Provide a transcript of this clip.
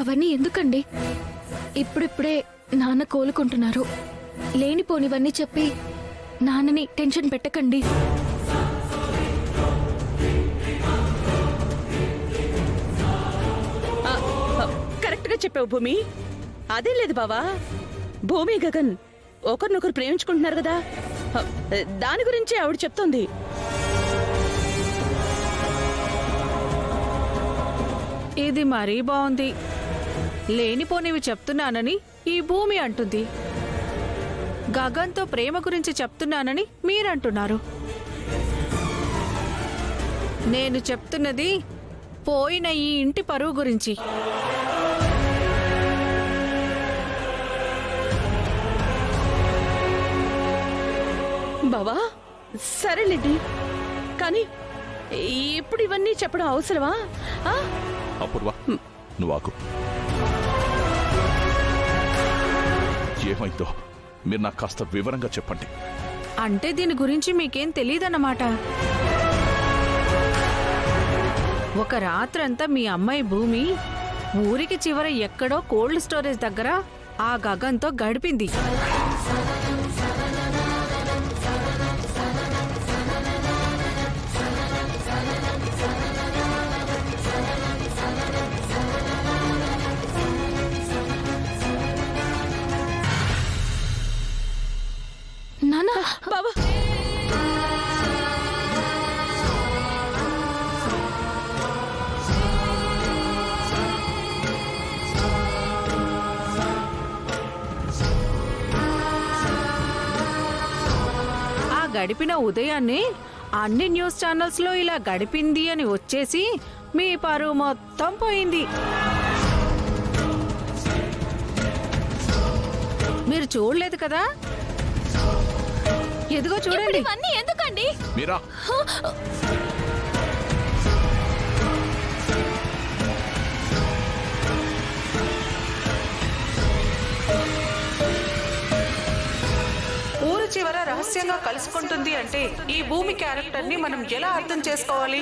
అవన్నీ ఎందుకండి? ఇప్పుడిప్పుడే నాన్న కోలుకుంటున్నారు. లేనిపోనివన్నీ చెప్పి నాన్నని టెన్షన్ పెట్టకండి. కరెక్ట్గా చెప్పావు భూమి. అదేం లేదు బావా, భూమి గగన్ ఒకరినొకరు ప్రేమించుకుంటున్నారు కదా, దాని గురించి ఆవిడ చెప్తోంది. ఇది మరీ బాగుంది. లేనిపోనివి చెప్తున్నానని ఈ భూమి అంటుంది, గగన్తో ప్రేమ గురించి చెప్తున్నానని మీరంటున్నారు. నేను చెప్తున్నది పోయిన ఈ ఇంటి పరువు గురించి. బావా సరేలేండి, కానీ ఇప్పుడు ఇవన్నీ చెప్పడం అవసరమా? అపూర్వ, నువ్వు ఆకు. ఏమైందో మీరు నాకు కాస్త వివరంగా చెప్పండి. అంటే దీని గురించి మీకేం తెలీదన్నమాట. ఒక రాత్రంతా మీ అమ్మాయి భూమి ఊరికి చివర ఎక్కడో కోల్డ్ స్టోరేజ్ దగ్గర ఆ గగన్తో గడిపింది. నాన్న, బావా గడిపిన ఉదయాన్నే అన్ని న్యూస్ ఛానల్స్ లో ఇలా గడిపింది అని వచ్చేసి మీ పరువు మొత్తం పోయింది. మీరు చూడలేదు కదా? ఎదుగో చూడండి. ఇవన్నీ ఎందుకండి? మీరా ఊరు చివర రహస్యంగా కలుసుకుంటుంది అంటే ఈ భూమి క్యారెక్టర్ ని మనం ఎలా అర్థం చేసుకోవాలి?